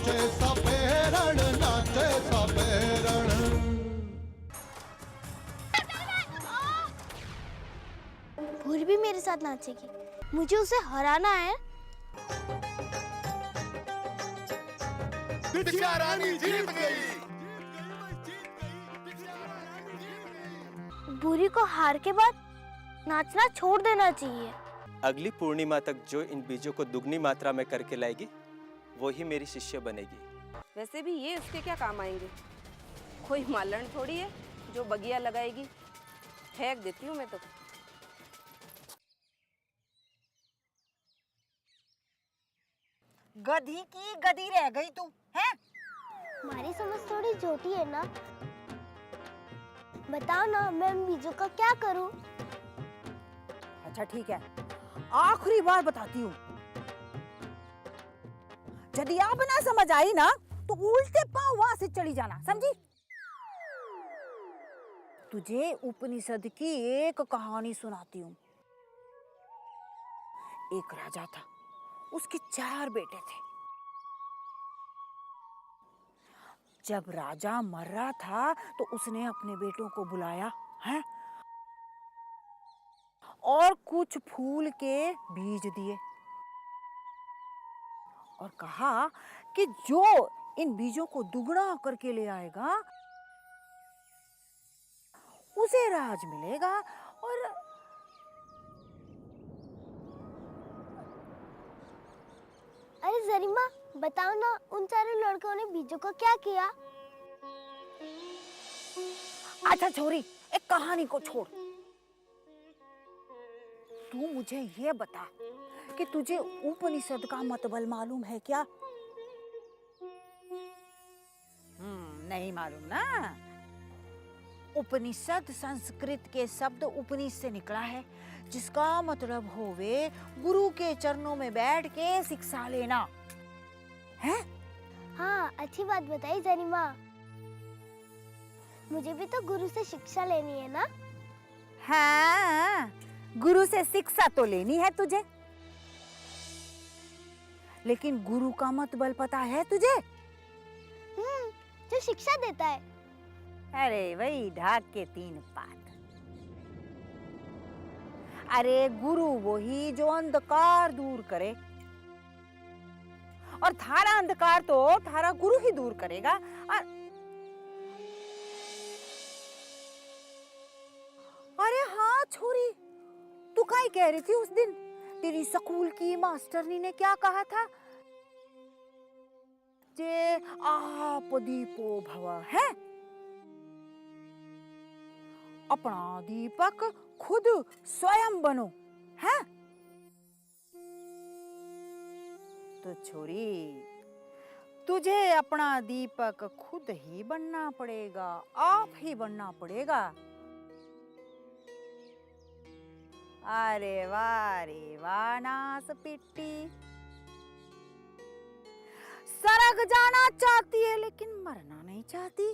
नाचे सपेरण, नाचे सपेरण। भूरी भी मेरे साथ नाचेगी, मुझे उसे हराना है। बिटिया रानी जीत गई। भूरी को हार के बाद नाचना छोड़ देना चाहिए। अगली पूर्णिमा तक जो इन बीजों को दुगनी मात्रा में करके लाएगी वो ही मेरी शिष्य बनेगी। वैसे भी ये उसके क्या काम आएंगे? कोई मालन थोड़ी है जो बगिया लगाएगी। फेंक देती हूँ मैं तो। गधी की गधी रह गई तू, हैं? हमारी समझ थोड़ी छोटी है ना। बताओ ना, मैं इन बीजों का क्या करूं? अच्छा ठीक है, आखिरी बार बताती हूँ। यदि आप ना समझ आई ना तो उल्टे पांव वहां से चली जाना, समझी? तुझे उपनिषद की एक कहानी सुनाती हूँ। एक राजा था, उसके 4 बेटे थे। जब राजा मर रहा था तो उसने अपने बेटों को बुलाया है और कुछ फूल के बीज दिए और कहा कि जो इन बीजों को दुगना करके ले आएगा उसे राज मिलेगा। और अरे जरीमा, बताओ ना, उन 4 लड़कों ने बीजों को क्या किया? अच्छा छोरी, एक कहानी को छोड़, तू मुझे ये बता कि तुझे उपनिषद का मतलब मालूम है क्या? नहीं मालूम ना। उपनिषद संस्कृत के शब्द उपनिषद से निकला है, जिसका मतलब होवे गुरु के चरणों में बैठ के शिक्षा लेना है। हाँ, अच्छी बात बताई जरीमा। मुझे भी तो गुरु से शिक्षा लेनी है ना। हाँ, गुरु से शिक्षा तो लेनी है तुझे, लेकिन गुरु का मतलब पता है तुझे? जो शिक्षा देता है। अरे वही ढाक के 3 पात। अरे गुरु वही जो अंधकार दूर करे, और थारा अंधकार तो थारा गुरु ही दूर करेगा। और अरे हाँ छोरी, तू क्या कह रही थी उस दिन? तेरी स्कूल की मास्टरनी ने क्या कहा था? जे आप दीपो भव, है? अपना दीपक खुद स्वयं बनो, है? तो छोरी, तुझे अपना दीपक खुद ही बनना पड़ेगा, आप ही बनना पड़ेगा। अरे वाह रे वाह नास पिट्टी, सरग जाना चाहती है लेकिन मरना नहीं चाहती।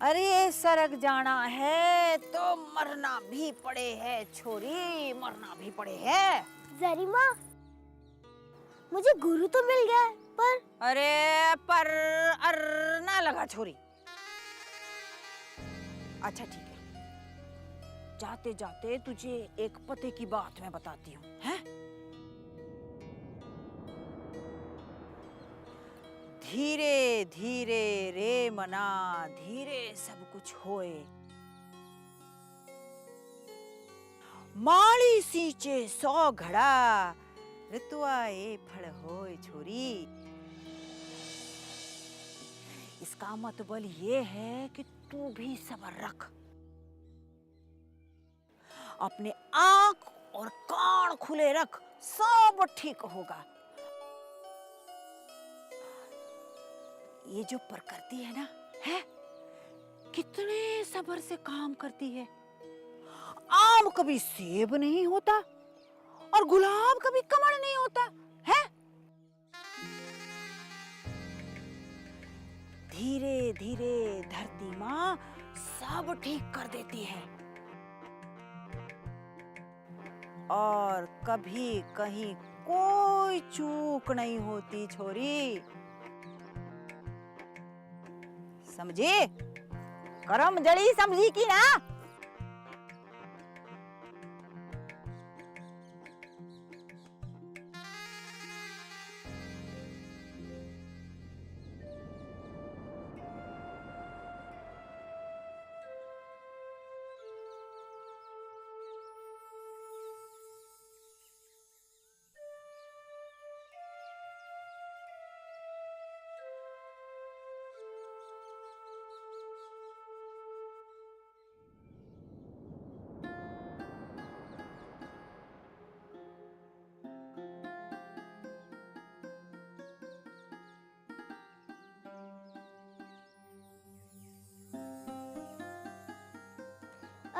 अरे सरग जाना है तो मरना भी पड़े है छोरी, मरना भी पड़े है। जरीमा, मुझे गुरु तो मिल गया है, पर अरे पर अर ना लगा छोरी। अच्छा ठीक है, जाते जाते तुझे एक पते की बात मैं बताती हूँ, हैं? धीरे धीरे रे मना, धीरे सब कुछ होए। माली सींचे 100 घड़ा, ऋतुआए फल होए छोरी। इसका मतलब ये है कि तू भी सब्र रख, अपने आंख और कान खुले रख, सब ठीक होगा। ये जो प्रकृति है ना, है कितने सब्र से काम करती है। आम कभी सेब नहीं होता और गुलाब कभी कमल नहीं होता, है? धीरे धीरे धरती माँ सब ठीक कर देती है और कभी कहीं कोई चूक नहीं होती छोरी। समझी? करम जड़ी समझी की ना?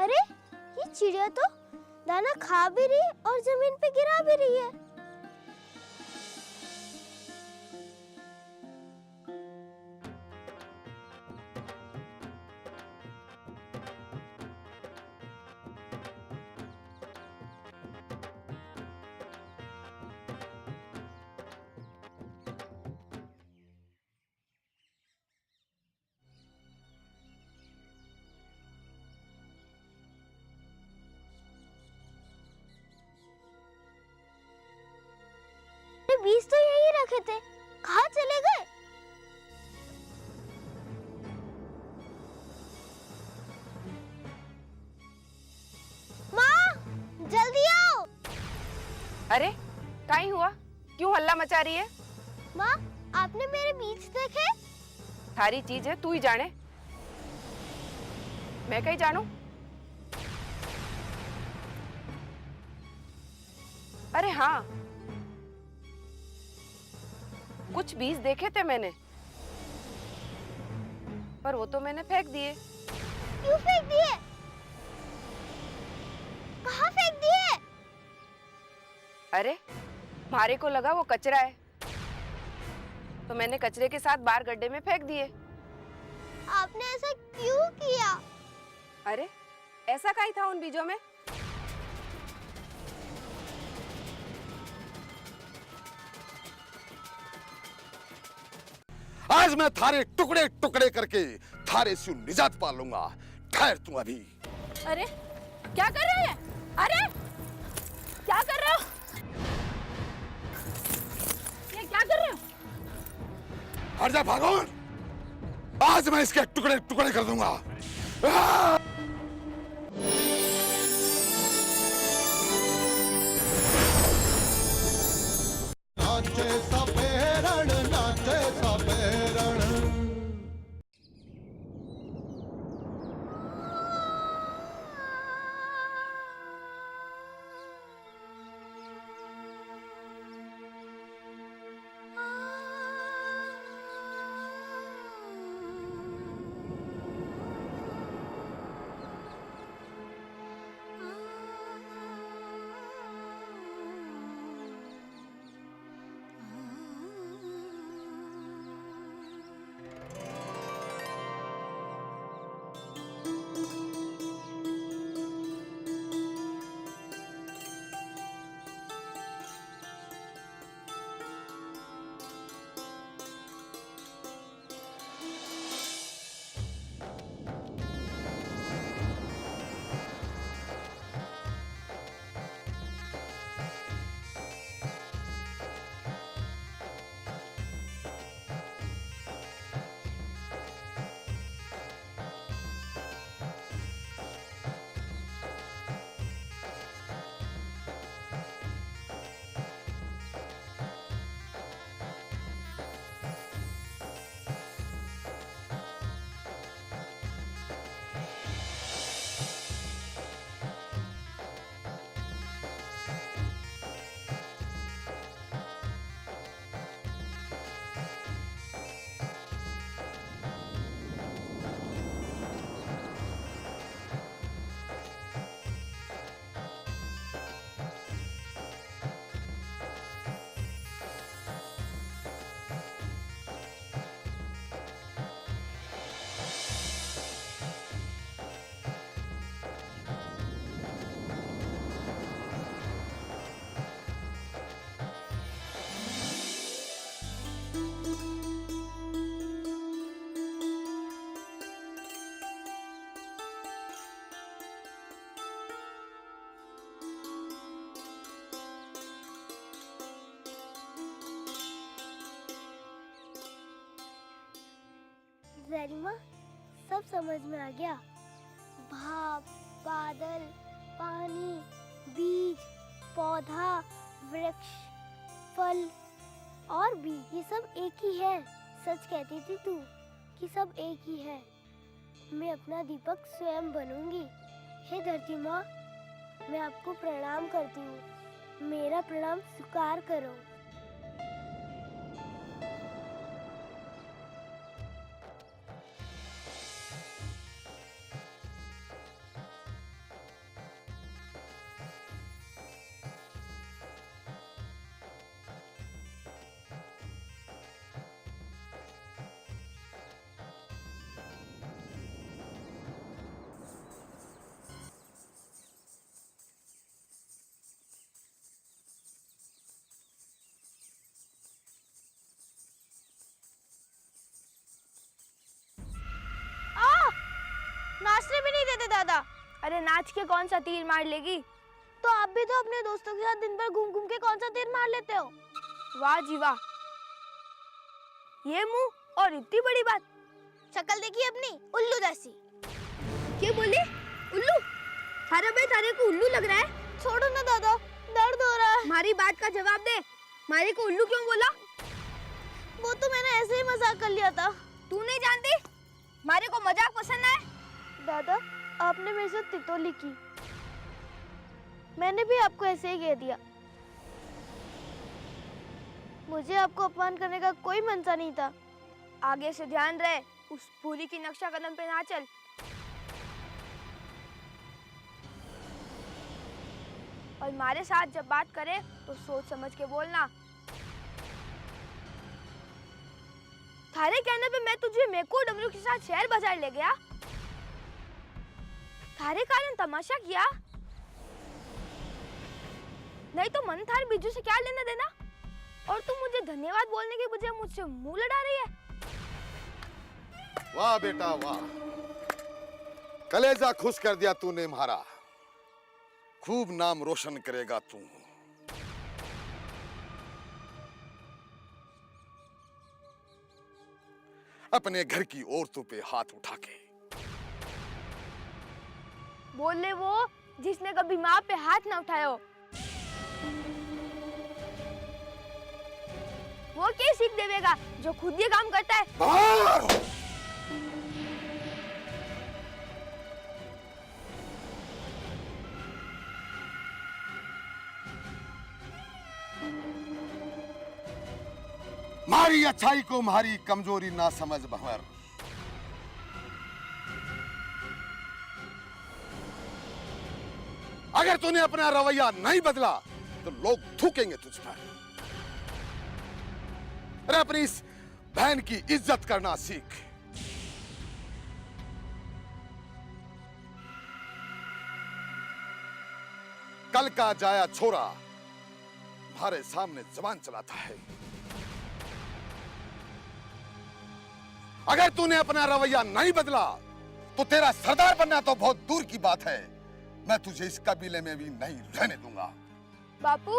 अरे ये चिड़िया तो दाना खा भी रही है और जमीन पे गिरा भी रही है। बीज तो यहीं रखे थे, कहाँ चले गए? माँ, जल्दी आओ। अरे काई हुआ, क्यों हल्ला मचा रही है? माँ, आपने मेरे बीज देखे? थारी चीज है, तू ही जाने, मैं कहीं जानू? अरे हाँ, कुछ बीज देखे थे मैंने, पर वो तो मैंने फेंक दिए। क्यों फेंक दिए? कहाँ फेंक दिए? अरे मारे को लगा वो कचरा है, तो मैंने कचरे के साथ बाहर गड्ढे में फेंक दिए। आपने ऐसा क्यों किया? अरे ऐसा क्या ही था उन बीजों में? आज मैं थारे टुकड़े टुकड़े करके थारे से निजात पा लूंगा। ठहर तू अभी। अरे क्या कर रहे हैं? अरे क्या कर रहे हो? ये क्या कर रहे हो? हट जा भागोन, आज मैं इसके टुकड़े टुकड़े कर दूंगा। नाचे सपेरण, नाचे सपेरण। जैनिमा, सब समझ में आ गया। भाप, बादल, पानी, बीज, पौधा, वृक्ष, फल और भी, ये सब एक ही है। सच कहती थी तू कि सब एक ही है। मैं अपना दीपक स्वयं बनूंगी। हे धरती माँ, मैं आपको प्रणाम करती हूँ। मेरा प्रणाम स्वीकार करो। नाचने भी नहीं देते दादा। अरे नाच के कौन सा तीर मार लेगी? तो आप भी तो अपने दोस्तों के साथ दिन भर घूम घूम के कौन सा तीर मार लेते हो? वाह जी वाह, ये मुंह और इतनी बड़ी बात। शक्ल देखिए अपनी, उल्लू जैसी। क्या बोले? उल्लू? थारा भाई थारे को उल्लू लग रहा है? छोड़ो ना दादा, दर्द हो रहा है। हमारी बात का जवाब दे, मारे को उल्लू क्यों बोला? वो तो मैंने ऐसे ही मजाक कर लिया था। तू नहीं जानती, मारे को मजाक पसंद है। दादा, आपने मेरे साथ तितौली की, मैंने भी आपको ऐसे ही कह दिया। मुझे आपको अपमान करने का कोई मनसा नहीं था। आगे से ध्यान रहे, उस भूली की नक्शा कदम पे ना चल। और हमारे साथ जब बात करे तो सोच समझ के बोलना। थारे कहने पे मैं तुझे मेको डमरू के साथ शहर बाजार ले गया, थारे कारण तमाशा किया, नहीं तो मन थारे बीजू से क्या लेना देना? और तुम मुझे धन्यवाद बोलने के बजाय मुझसे मुंह लड़ा रही है। वाह बेटा वाह, कलेजा खुश कर दिया तूने हमारा। खूब नाम रोशन करेगा तू। अपने घर की औरतों पे हाथ उठा के। बोले वो जिसने कभी माँ पे हाथ ना उठाया हो। वो क्या सीख देवेगा जो खुद ये काम करता है? बाहर! मारी अच्छाई को मारी कमजोरी ना समझ भंवर। अगर तूने अपना रवैया नहीं बदला तो लोग थूकेंगे तुझ पर। अरे अपनी इस बहन की इज्जत करना सीख। कल का जाया छोरा हमारे सामने जबान चलाता है। अगर तूने अपना रवैया नहीं बदला तो तेरा सरदार बनना तो बहुत दूर की बात है, मैं तुझे इस कबीले में भी नहीं रहने दूंगा। बापू,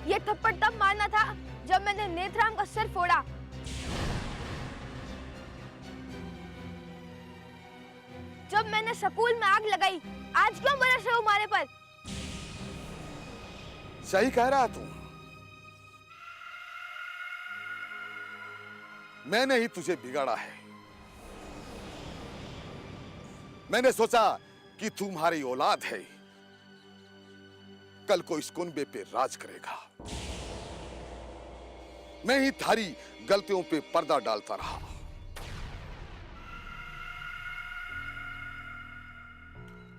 ये थप्पड़ तब मारना था जब मैंने नेत्राम का सिर फोड़ा। जब मैंने स्कूल में आग लगाई, आज क्यों बरस रहे हो हमारे पर? सही कह रहा तू। मैंने ही तुझे बिगाड़ा है। मैंने सोचा कि तुम्हारी औलाद है, कल को इस कुनबे पे राज करेगा। मैं ही थारी गलतियों पे पर्दा डालता रहा।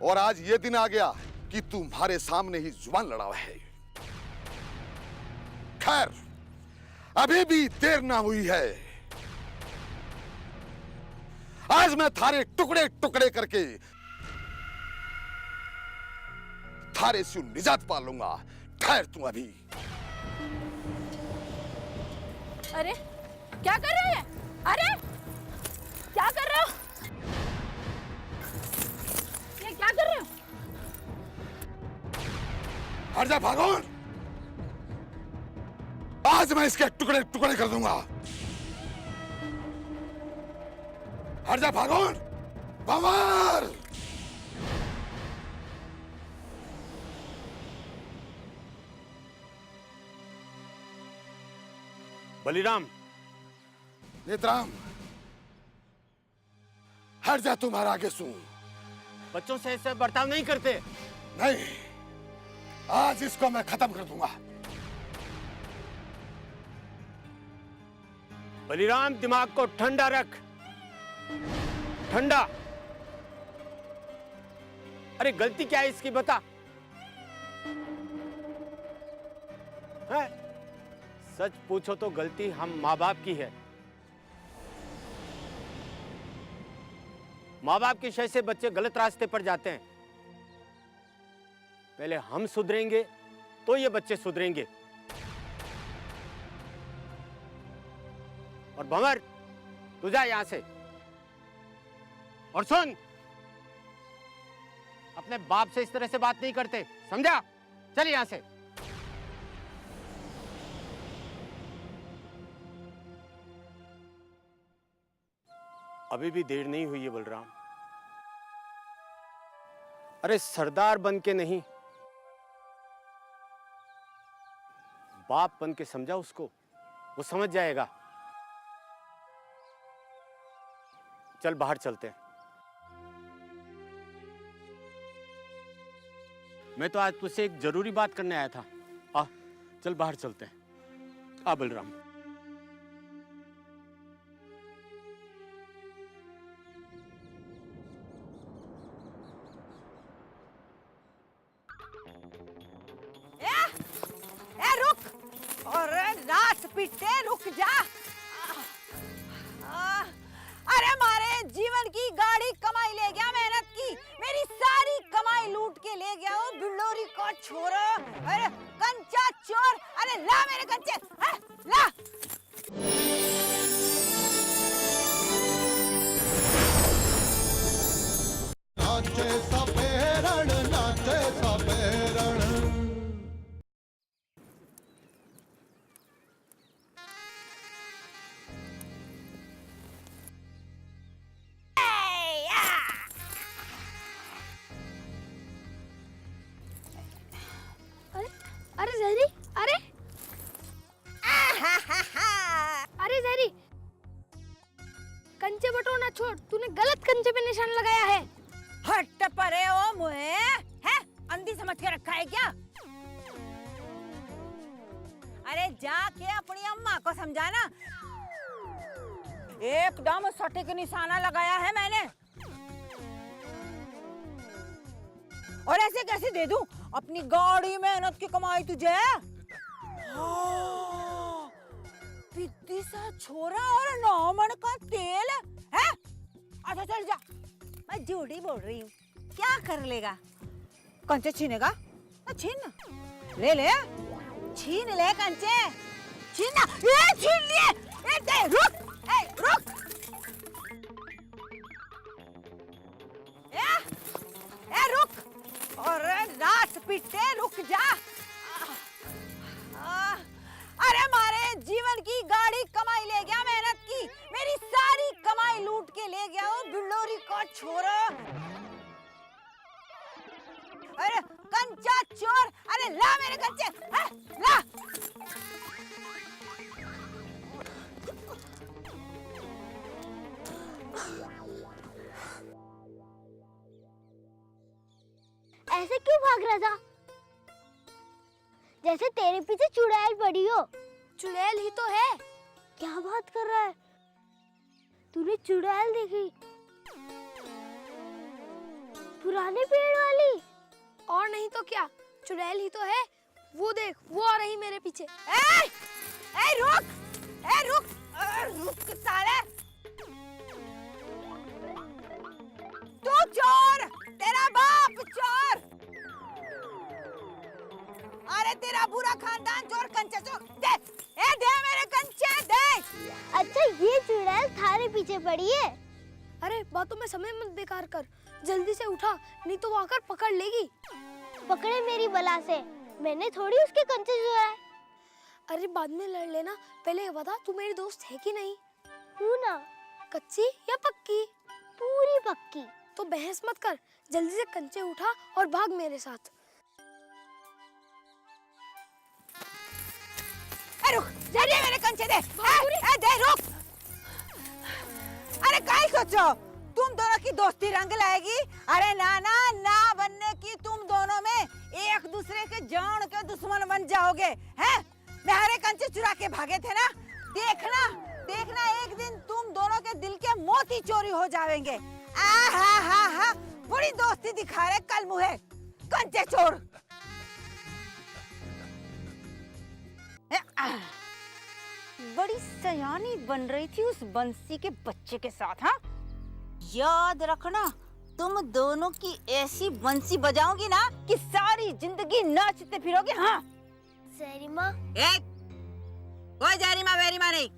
और आज ये दिन आ गया कि तुम्हारे सामने ही जुबान लड़ा है। खैर, अभी भी देर ना हुई है। आज मैं थारे टुकड़े टुकड़े करके थारे से निजात पा लूंगा। ठहर तू अभी। अरे क्या कर रहे हैं? अरे क्या कर रहे हो? ये क्या कर रहे हो? हट जा भागोन। आज मैं इसके टुकड़े टुकड़े कर दूंगा। हट जा फागुन, भंवर। बलिराम, नेत्राम, हट जा, तुम्हारा आगे सुन। बच्चों से ऐसे बर्ताव नहीं करते। नहीं, आज इसको मैं खत्म कर दूंगा। बलिराम, दिमाग को ठंडा रख, ठंडा। अरे गलती क्या है इसकी बता। है? सच पूछो तो गलती हम माँ बाप की है। माँ बाप की शय से बच्चे गलत रास्ते पर जाते हैं। पहले हम सुधरेंगे तो ये बच्चे सुधरेंगे। और भंवर, तू जा यहां से। और सुन, अपने बाप से इस तरह से बात नहीं करते, समझा? चल यहां से। अभी भी देर नहीं हुई है बलराम। अरे सरदार बन के नहीं, बाप बन के समझा उसको, वो समझ जाएगा। चल बाहर चलते हैं। मैं तो आज तुझसे एक जरूरी बात करने आया था। आ, चल बाहर चलते हैं। आ बलराम। पिट्टे रुक जा। अरे मारे जीवन की गाड़ी कमाई ले गया, मेहनत की मेरी सारी कमाई लूट के ले गया। वो बिल्लोरी का छोरा, अरे कंचा चोर, अरे ला मेरे कंचे, ला। नाचे सपेरण, नाचे सपेरण। अरे जहरी, अरे अरे जहरी, कंचे बटोरना छोड़, तूने गलत कंचे पे निशान लगाया है। हट परे ओ मुए, है अंधी समझ के रखा है क्या? अरे जाके अपनी अम्मा को समझाना। एकदम सटीक निशाना लगाया है मैंने। और ऐसे कैसे दे दूं अपनी गाड़ी मेहनत की कमाई तुझे? पिद्दी सा छोरा और 9 मन का तेल है। अच्छा चल जा, मैं झूठी बोल रही हूँ। क्या कर लेगा? कंचे छीनेगा? ना छीन, ले ले, छीन ले कंचे, छीन। ये छीन लिए। ए दे, रुक, ए रुक। ए रुक। और रात पिट्टे रुक जा। अरे मारे जीवन की गाड़ी कमाई ले गया, मेहनत की मेरी सारी कमाई लूट के ले गया। वो बिल्लोरी का छोरा, अरे कंचा चोर, अरे ला मेरे कंचे, ला। ऐसे क्यों भाग रहा था? जैसे तेरे पीछे चुड़ैल पड़ी हो। चुड़ैल ही तो है। क्या बात कर रहा है? तूने चुड़ैल देखी? पुराने पेड़ वाली? और नहीं तो क्या, चुड़ैल ही तो है। वो देख, वो आ रही मेरे पीछे। ए रुक, ए रुक, रुक साले। तू चोर, तेरा बाप चोर। अरे तेरा पूरा खानदान चोर, कंचे चोर। दे, दे मेरे कंचे दे। अच्छा ये चुड़ैल थारे पीछे पड़ी है? अरे बातों में समय मत बेकार कर, जल्दी से उठा, नहीं तो वो आकर पकड़ लेगी। पकड़े मेरी बला से, मैंने थोड़ी उसके कंचे चुराए। अरे बाद में लड़ लेना, पहले ये बता तू मेरी दोस्त है कि नहीं? हूँ ना, कच्ची या पक्की? पूरी पक्की। तो बहस मत कर, जल्दी से कंचे उठा और भाग मेरे साथ। रुक, जल्दी मेरे कंचे दे। दे रुक। अरे काय सोचो तुम दोनों की दोस्ती रंग लाएगी? अरे ना ना ना बनने की तुम दोनों में एक दूसरे के जान के दुश्मन बन जाओगे हैं? मेरे कंचे चुरा के भागे थे ना, देखना देखना एक दिन तुम दोनों के दिल के मोती चोरी हो जाएंगे। हा बड़ी दोस्ती दिखा रहे कल मुहे कंचे चोर। बड़ी सयानी बन रही थी उस बंसी के बच्चे के साथ। हाँ, याद रखना तुम दोनों की ऐसी बंसी बजाऊंगी ना कि सारी जिंदगी नाचते फिरोगे। हाँ जरीमा, कोई जारिमा वेरिमा नहीं,